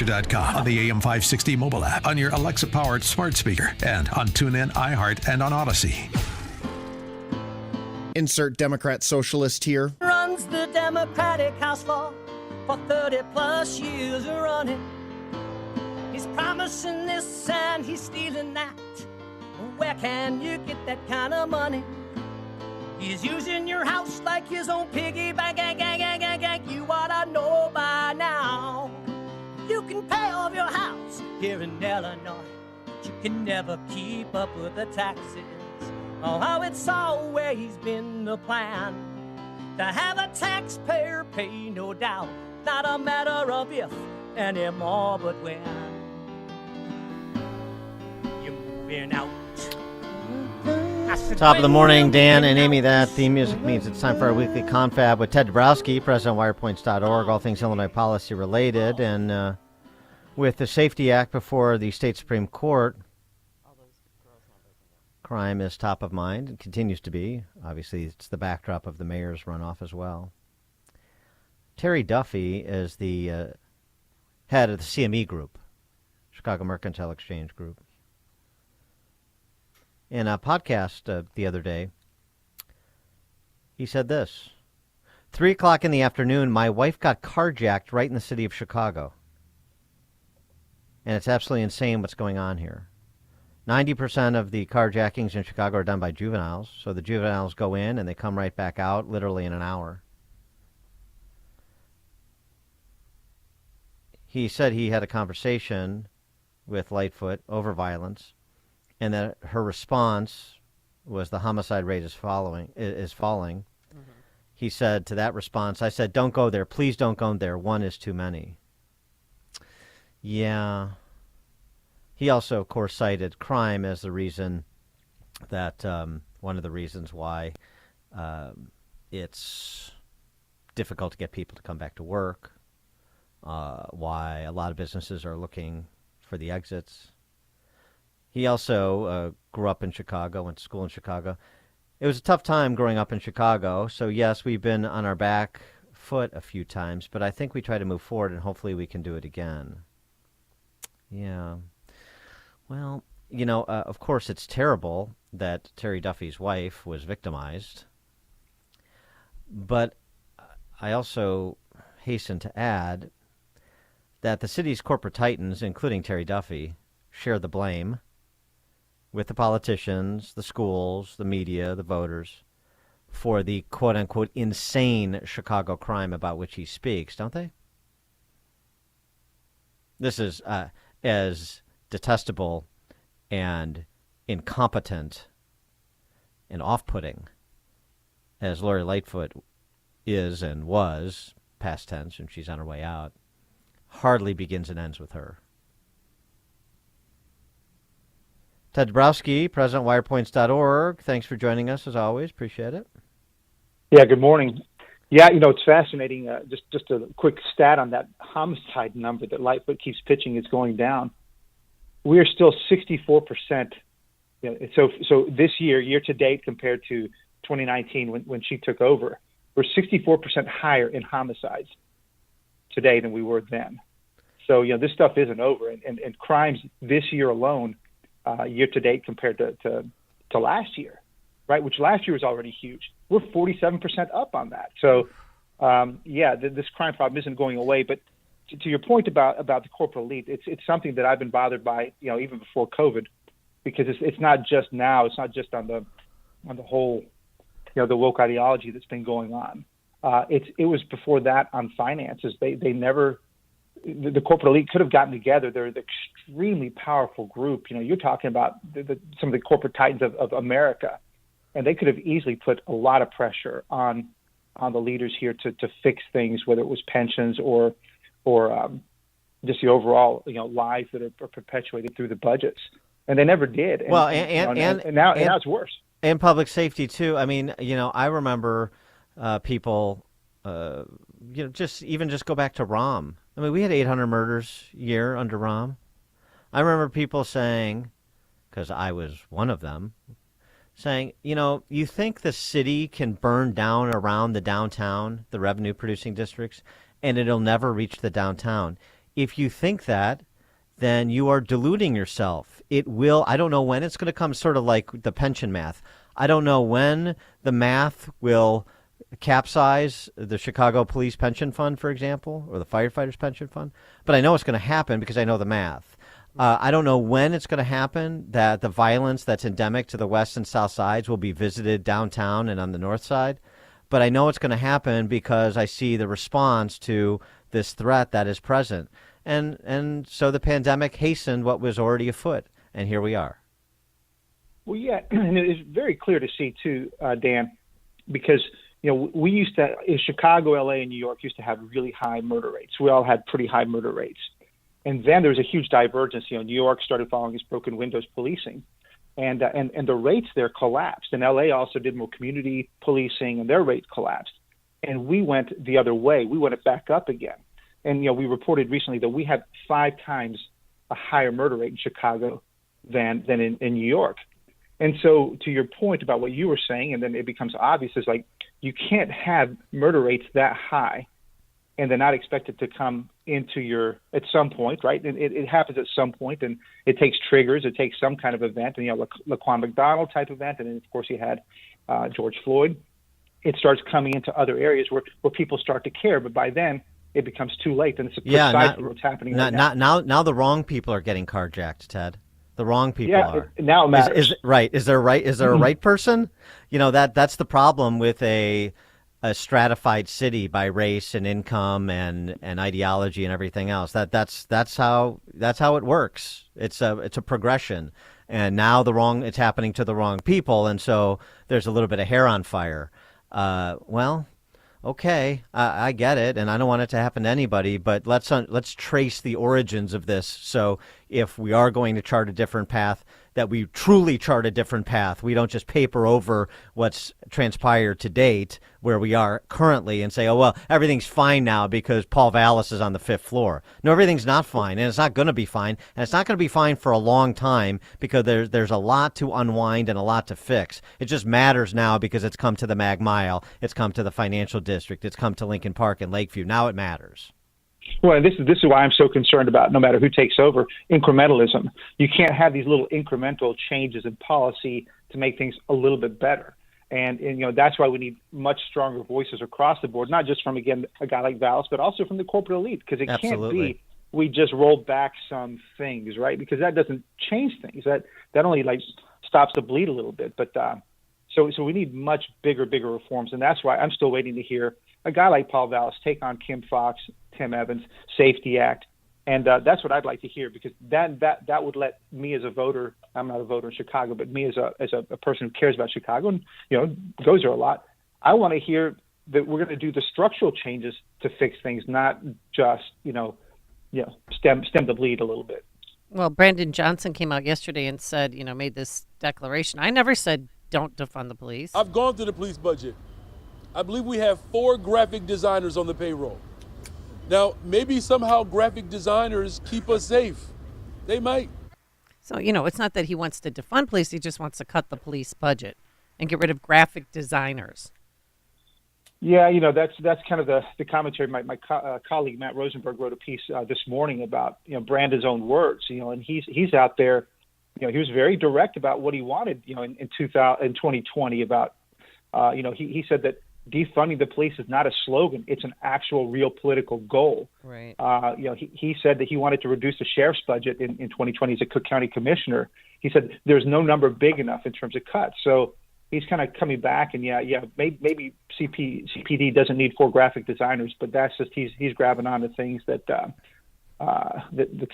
on the AM 560 mobile app, on your Alexa-powered smart speaker, and on TuneIn, iHeart, and on Odyssey. Insert Democrat socialist here. Runs the Democratic House floor for 30 plus years running. He's promising this and he's stealing that. Where can you get that kind of money? He's using your house like his own piggy bank. You ought to know by now. You can pay off your house here in Illinois, but you can never keep up with the taxes. Oh, how it's always been the plan to have a taxpayer pay, no doubt. Not a matter of if anymore, but when you're moving out. Top of the morning, Dan and Amy. That theme music means it's time for our weekly confab with Ted Dabrowski, president of Wirepoints.org, all things Illinois policy related. And with the Safety Act before the state Supreme Court, crime is top of mind and continues to be. Obviously, it's the backdrop of the mayor's runoff as well. Terry Duffy is the head of the CME Group, Chicago Mercantile Exchange Group. In a podcast the other day, he said this: 3 o'clock in the afternoon, my wife got carjacked right in the city of Chicago. And it's absolutely insane what's going on here. 90% of the carjackings in Chicago are done by juveniles. So the juveniles go in and they come right back out literally in an hour. He said he had a conversation with Lightfoot over violence, and that her response was the homicide rate is falling. Mm-hmm. He said to that response, I said, don't go there. Please don't go there. One is too many. Yeah. He also, of course, cited crime as the reason that one of the reasons why it's difficult to get people to come back to work, why a lot of businesses are looking for the exits. He also grew up in Chicago, went to school in Chicago. It was a tough time growing up in Chicago, so yes, we've been on our back foot a few times, but I think we try to move forward, and hopefully we can do it again. Yeah. Well, you know, of course it's terrible that Terry Duffy's wife was victimized, but I also hasten to add that the city's corporate titans, including Terry Duffy, share the blame with the politicians, the schools, the media, the voters, for the quote-unquote insane Chicago crime about which he speaks, don't they? This is as detestable and incompetent and off-putting as Lori Lightfoot is and was, past tense, and she's on her way out, hardly begins and ends with her. Ted Dabrowski, president of Wirepoints.org. Thanks for joining us, as always. Appreciate it. Yeah, good morning. Yeah, you know, it's fascinating. Just a quick stat on that homicide number that Lightfoot keeps pitching is going down. We are still 64%. You know, so this year to date compared to 2019 when she took over, we're 64% higher in homicides today than we were then. So, you know, this stuff isn't over. And crimes this year alone, year to date compared to last year, right, which last year was already huge. We're 47% up on that. So, this crime problem isn't going away. But to your point about the corporate elite, it's something that I've been bothered by, you know, even before COVID, because it's not just now. It's not just on the whole, you know, the woke ideology that's been going on. It was before that on finances. They never. The corporate elite could have gotten together. They're an extremely powerful group. You know, you're talking about some of the corporate titans of America, and they could have easily put a lot of pressure on the leaders here to fix things, whether it was pensions or just the overall, you know, lies that are perpetuated through the budgets, and they never did. And, well, and now it's worse. And public safety too. I mean, you know, I remember people, you know, just go back to Rahm. I mean, we had 800 murders a year under Rahm. I remember people saying, because I was one of them, saying, you know, you think the city can burn down around the downtown, the revenue-producing districts, and it'll never reach the downtown. if you think that, then you are deluding yourself. It will, I don't know when it's going to come, sort of like the pension math. I don't know when the math will capsize the Chicago Police Pension Fund, for example, or the firefighters' pension fund, but I know it's going to happen because I know the math. I don't know when it's going to happen that the violence that's endemic to the west and south sides will be visited downtown and on the north side, but I know it's going to happen because I see the response to this threat that is present. And so the pandemic hastened what was already afoot, and here we are. Well, yeah, and it's very clear to see, too, Dan, because, we used to, in Chicago, L.A., and New York, used to have really high murder rates. We all had pretty high murder rates. And then there was a huge divergence. New York started following its broken windows policing, and the rates there collapsed. And L.A. also did more community policing, and their rate collapsed. And we went the other way. We went it back up again. And, we reported recently that we had 5 times a higher murder rate in Chicago than in New York. And so to your point about what you were saying, and then it becomes obvious, is like you can't have murder rates that high and then not expect it to come into your at some point, right? And it happens at some point, and it takes triggers. It takes some kind of event, and Laquan McDonald type event, and then, of course, you had George Floyd. It starts coming into other areas where people start to care, but by then, it becomes too late, and it's precisely what's happening right now. Now the wrong people are getting carjacked, Ted. The wrong people are. Now it matters. Is there a right person? That's the problem with a stratified city by race and income and ideology and everything else. That's how it works. It's a progression, and now it's happening to the wrong people, and so there's a little bit of hair on fire. Okay, I get it, and I don't want it to happen to anybody, but let's trace the origins of this. So if we are going to chart a different path, that we truly chart a different path. We don't just paper over what's transpired to date where we are currently and say, oh, well, everything's fine now because Paul Vallis is on the 5th floor. No, everything's not fine, and it's not going to be fine, and it's not going to be fine for a long time because there's a lot to unwind and a lot to fix. It just matters now because it's come to the Mag Mile, it's come to the financial district, it's come to Lincoln Park and Lakeview. Now it matters. Well, and this is why I'm so concerned about, no matter who takes over, incrementalism. You can't have these little incremental changes in policy to make things a little bit better. And that's why we need much stronger voices across the board, not just from, again, a guy like Vallis, but also from the corporate elite, because it Absolutely. Can't be we just roll back some things, right? Because that doesn't change things. That only stops the bleed a little bit. But so we need much bigger reforms, and that's why I'm still waiting to hear a guy like Paul Vallis take on Kim Foxx, Tim Evans, Safety Act, and that's what I'd like to hear, because that would let me as a voter, I'm not a voter in Chicago, but me as a person who cares about Chicago and goes there a lot, I want to hear that we're going to do the structural changes to fix things, not just stem the bleed a little bit. Well, Brandon Johnson came out yesterday and said, made this declaration. I never said don't defund the police. I've gone through the police budget. I believe we have 4 graphic designers on the payroll. Now, maybe somehow graphic designers keep us safe. They might. So, it's not that he wants to defund police. He just wants to cut the police budget and get rid of graphic designers. Yeah, that's kind of the commentary. My colleague Matt Rosenberg wrote a piece this morning about Brandon's own words. And he's out there. He was very direct about what he wanted. In 2020 about. He said that defunding the police is not a slogan; it's an actual, real political goal. Right. He said that he wanted to reduce the sheriff's budget in 2020 as a Cook County commissioner. He said there's no number big enough in terms of cuts. So he's kind of coming back, and maybe CPD doesn't need 4 graphic designers, but that's just he's grabbing onto things that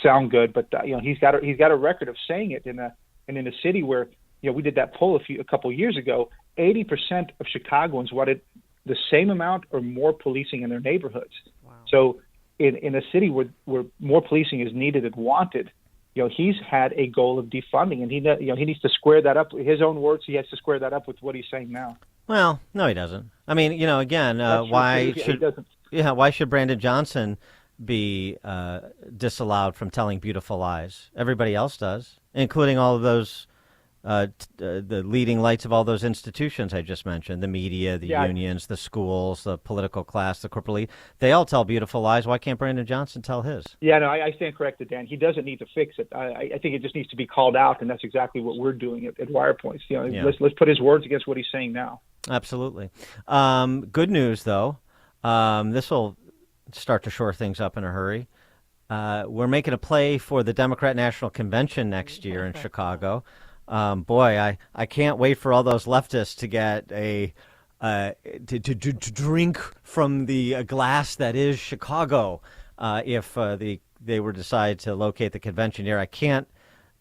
sound good. But he's got a record of saying it in a city where we did that poll a couple of years ago. 80% of Chicagoans wanted the same amount or more policing in their neighborhoods. Wow. So in a city where more policing is needed and wanted, he's had a goal of defunding, and he needs to square that up. His own words, he has to square that up with what he's saying now. Well, no, he doesn't. I mean, again, why should Brandon Johnson be disallowed from telling beautiful lies? Everybody else does, including all of those the leading lights of all those institutions I just mentioned, the media, the Yeah. unions, the schools, the political class, the corporate elite, they all tell beautiful lies. Why can't Brandon Johnson tell his? Yeah, no, I stand corrected, Dan. He doesn't need to fix it. I think it just needs to be called out, and that's exactly what we're doing at Wirepoints. Yeah. Let's put his words against what he's saying now. Absolutely. Good news, though. This will start to shore things up in a hurry. We're making a play for the Democrat National Convention next year in Chicago. Boy, I can't wait for all those leftists to get to drink from the glass that is Chicago if they were to decide to locate the convention here. I can't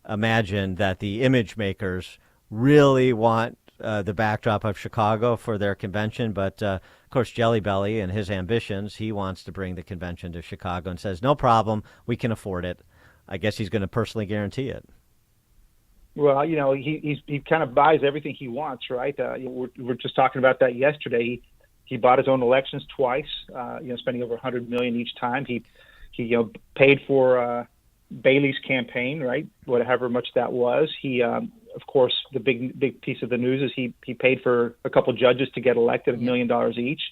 imagine that the image makers really want the backdrop of Chicago for their convention, but of course Jelly Belly and his ambitions, he wants to bring the convention to Chicago and says, no problem, we can afford it. I guess he's going to personally guarantee it. Well, he kind of buys everything he wants, right? We're just talking about that yesterday. He bought his own elections twice, spending over $100 million each time. He paid for Bailey's campaign, right? Whatever much that was. He, of course, the big piece of the news is he paid for a couple judges to get elected, $1 million each.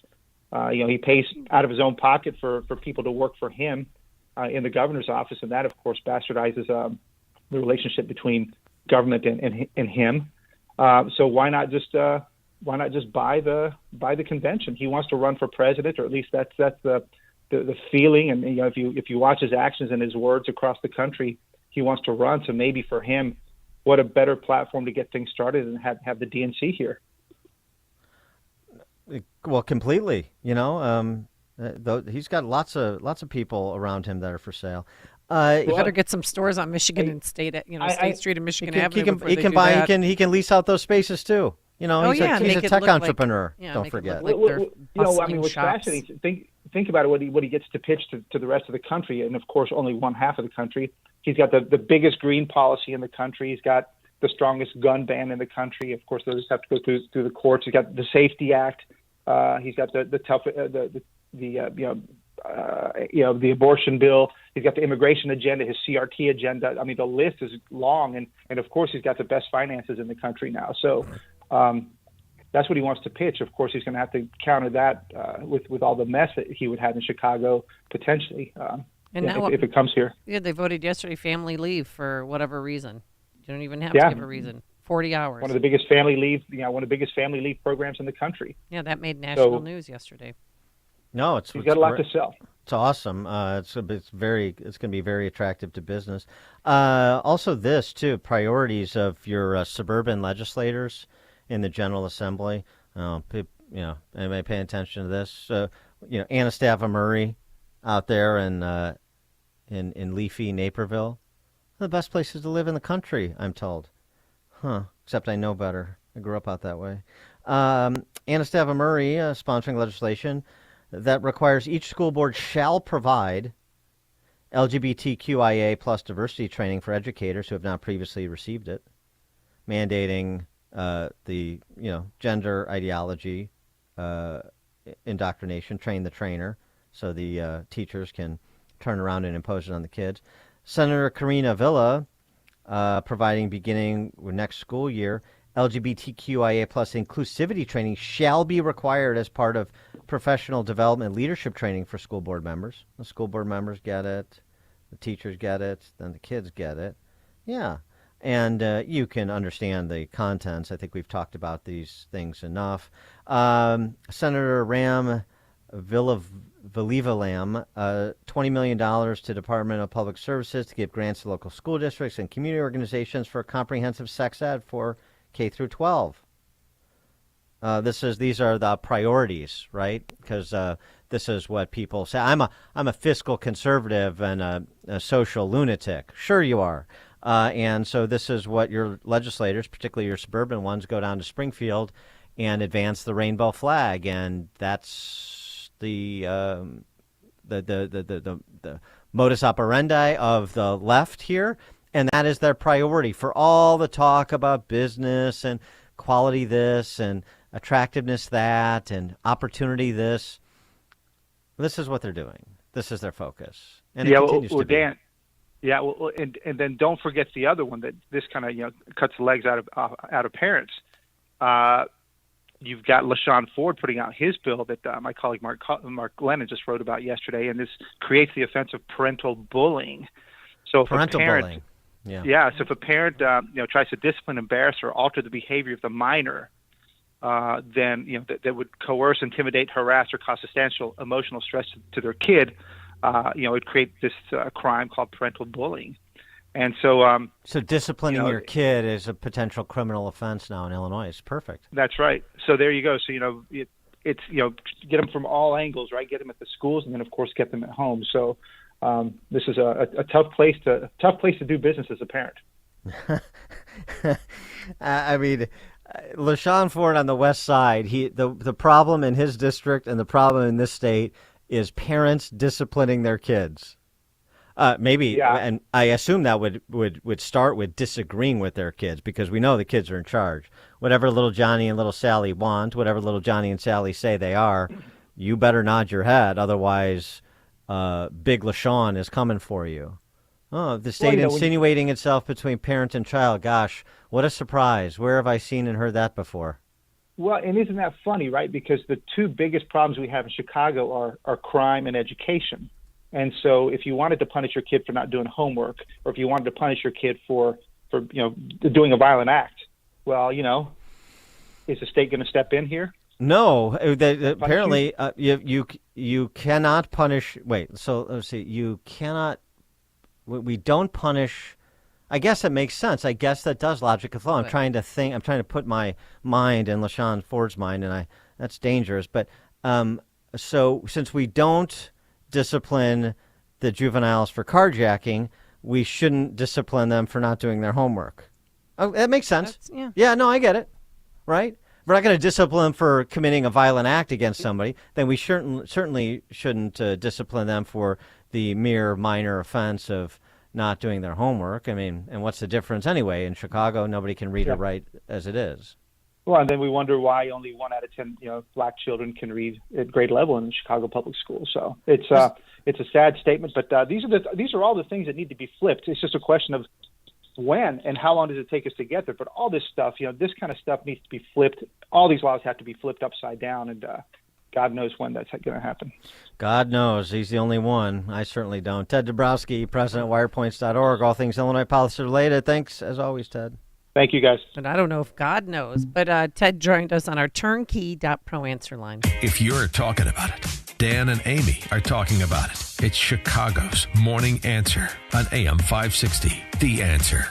He pays out of his own pocket for people to work for him in the governor's office, and that, of course, bastardizes the relationship between government and him. So why not just buy the convention? He wants to run for president, or at least that's the feeling. And if you watch his actions and his words across the country, he wants to run. So maybe for him, what a better platform to get things started and have the DNC here. Well, completely. He's got lots of people around him that are for sale. You better get some stores on Michigan and State Street and Michigan Avenue. He can lease out those spaces too. He's a tech entrepreneur. Don't forget. What's fascinating? Think about it. What he gets to pitch to the rest of the country, and of course, only one half of the country. He's got the biggest green policy in the country. He's got the strongest gun ban in the country. Of course, those have to go through the courts. He's got the Safety Act. He's got the tough the abortion bill. He's got the immigration agenda, his CRT agenda. I mean, the list is long, and of course, he's got the best finances in the country now. So that's what he wants to pitch. Of course, he's going to have to counter that with all the mess that he would have in Chicago potentially. And now, if it comes here. Yeah, they voted yesterday family leave for whatever reason. You don't even have to give a reason. 40 hours. One of the biggest family leave programs in the country. Yeah, that made national news yesterday. No, he's got a lot to sell. It's awesome. It's going to be very attractive to business. Also, this too, priorities of your suburban legislators in the General Assembly. Anybody paying attention to this? Anastasia Murray out there in leafy Naperville, the best places to live in the country, I'm told. Except I know better. I grew up out that way. Anastasia Murray sponsoring legislation that requires each school board shall provide LGBTQIA plus diversity training for educators who have not previously received it, mandating the gender ideology indoctrination, train the trainer, so the teachers can turn around and impose it on the kids. Senator Karina Villa providing beginning with next school year, LGBTQIA plus inclusivity training shall be required as part of professional development leadership training for school board members. The school board members get it, the teachers get it, then the kids get it. Yeah, and you can understand the contents. I think we've talked about these things enough. Senator Ram Valivalam, $20 million to Department of Public Services to give grants to local school districts and community organizations for comprehensive sex ed for K through 12. These are the priorities, right? Because this is what people say. I'm a fiscal conservative and a social lunatic. Sure you are. And so this is what your legislators, particularly your suburban ones, go down to Springfield and advance the rainbow flag, and that's the modus operandi of the left here. And that is their priority for all the talk about business and quality this and attractiveness that and opportunity this. This is what they're doing. This is their focus. And it continues to be. Yeah, well, and then don't forget the other one that this kind of cuts the legs out of parents. You've got LaShawn Ford putting out his bill that my colleague Mark Lennon just wrote about yesterday, and this creates the offense of parental bullying. So if Parental a parent, bullying. Yeah. So if a parent tries to discipline, embarrass, or alter the behavior of the minor, then that would coerce, intimidate, harass, or cause substantial emotional stress to their kid. It creates this crime called parental bullying. And so disciplining your kid is a potential criminal offense now in Illinois. It's perfect. That's right. So there you go. So it's get them from all angles, right? Get them at the schools, and then of course get them at home. So this is a tough place to do business as a parent. I mean, LaShawn Ford on the West Side. The problem in his district and the problem in this state is parents disciplining their kids. Maybe, and I assume that would start with disagreeing with their kids, because we know the kids are in charge. Whatever little Johnny and little Sally want, whatever little Johnny and Sally say they are, you better nod your head. Otherwise, Big LaShawn is coming for you. Oh, the state insinuating itself between parent and child. Gosh, what a surprise. Where have I seen and heard that before? Well, and isn't that funny, right? Because the two biggest problems we have in Chicago are crime and education. And so if you wanted to punish your kid for not doing homework, or if you wanted to punish your kid for doing a violent act, well, is the state going to step in here? No. Apparently, you cannot punish. Wait, so let's see. You cannot. We don't punish. I guess that makes sense. I guess that does logically flow. I'm trying to think. I'm trying to put my mind in LaShawn Ford's mind, and that's dangerous. But so since we don't discipline the juveniles for carjacking, we shouldn't discipline them for not doing their homework. Oh, that makes sense. Yeah, no, I get it. Right? If we're not going to discipline them for committing a violent act against somebody, then we certainly shouldn't discipline them for the mere minor offense of not doing their homework. I mean, and what's the difference anyway? In Chicago, nobody can read or write as it is. Well, and then we wonder why only 1 out of 10, black children can read at grade level in the Chicago public schools. So it's a sad statement, but these are all the things that need to be flipped. It's just a question of when and how long does it take us to get there. But all this stuff, this kind of stuff needs to be flipped. All these laws have to be flipped upside down, and God knows when that's going to happen. God knows. He's the only one. I certainly don't. Ted Dabrowski, president of Wirepoints.org, all things Illinois policy related. Thanks, as always, Ted. Thank you, guys. And I don't know if God knows, but Ted joined us on our turnkey.pro answer line. If you're talking about it, Dan and Amy are talking about it. It's Chicago's Morning Answer on AM 560. The Answer.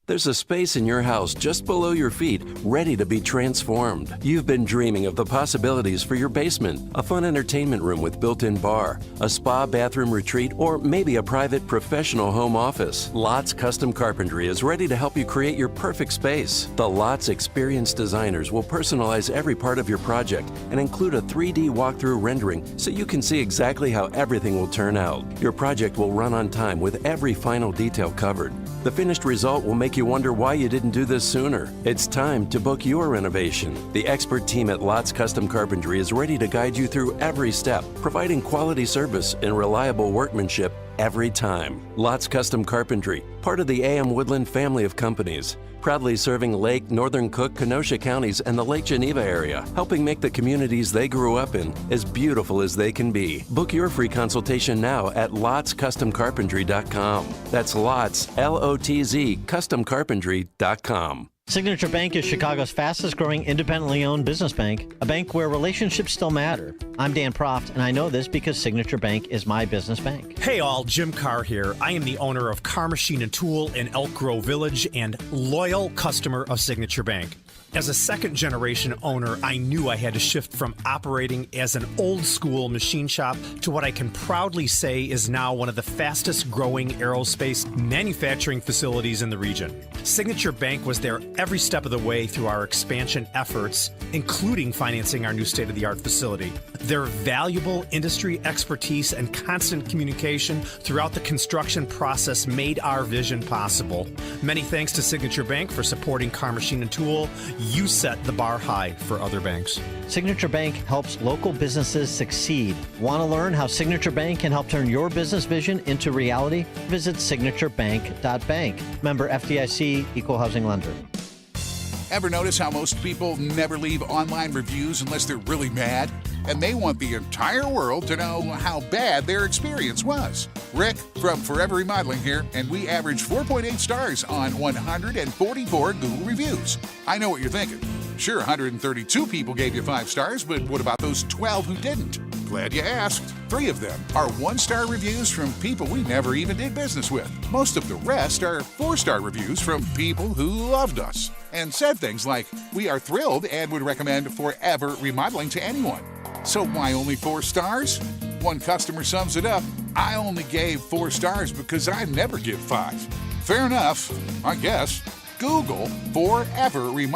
There's a space in your house just below your feet, ready to be transformed. You've been dreaming of the possibilities for your basement, a fun entertainment room with built-in bar, a spa bathroom retreat, or maybe a private professional home office. Lots Custom Carpentry is ready to help you create your perfect space. The Lots experienced designers will personalize every part of your project and include a 3D walkthrough rendering so you can see exactly how everything will turn out. Your project will run on time with every final detail covered. The finished result will make you wonder why you didn't do this sooner. It's time to book your renovation. The expert team at Lots Custom Carpentry is ready to guide you through every step, providing quality service and reliable workmanship every time. Lots Custom Carpentry, part of the A.M. Woodland family of companies, proudly serving Lake, Northern Cook, Kenosha counties, and the Lake Geneva area, helping make the communities they grew up in as beautiful as they can be. Book your free consultation now at lotscustomcarpentry.com. That's Lots, L-O-T-Z, customcarpentry.com. Signature Bank is Chicago's fastest growing independently owned business bank, a bank where relationships still matter. I'm Dan Proft, and I know this because Signature Bank is my business bank. Hey all, Jim Carr here. I am the owner of Carr Machine and Tool in Elk Grove Village and loyal customer of Signature Bank. As a second-generation owner, I knew I had to shift from operating as an old-school machine shop to what I can proudly say is now one of the fastest-growing aerospace manufacturing facilities in the region. Signature Bank was there every step of the way through our expansion efforts, including financing our new state-of-the-art facility. Their valuable industry expertise and constant communication throughout the construction process made our vision possible. Many thanks to Signature Bank for supporting Carr Machine and Tool. You set the bar high for other banks. Signature Bank helps local businesses succeed. Want to learn how Signature Bank can help turn your business vision into reality? Visit signaturebank.bank. Member FDIC, Equal Housing Lender. Ever notice how most people never leave online reviews unless they're really mad? And they want the entire world to know how bad their experience was. Rick from Forever Remodeling here, and we average 4.8 stars on 144 Google reviews. I know what you're thinking. Sure, 132 people gave you 5 stars, but what about those 12 who didn't? Glad you asked. 3 of them are 1-star reviews from people we never even did business with. Most of the rest are 4-star reviews from people who loved us and said things like, "We are thrilled and would recommend Forever Remodeling to anyone." So why only 4 stars? One customer sums it up: "I only gave 4 stars because I never give 5. Fair enough, I guess. Google Forever Remodeling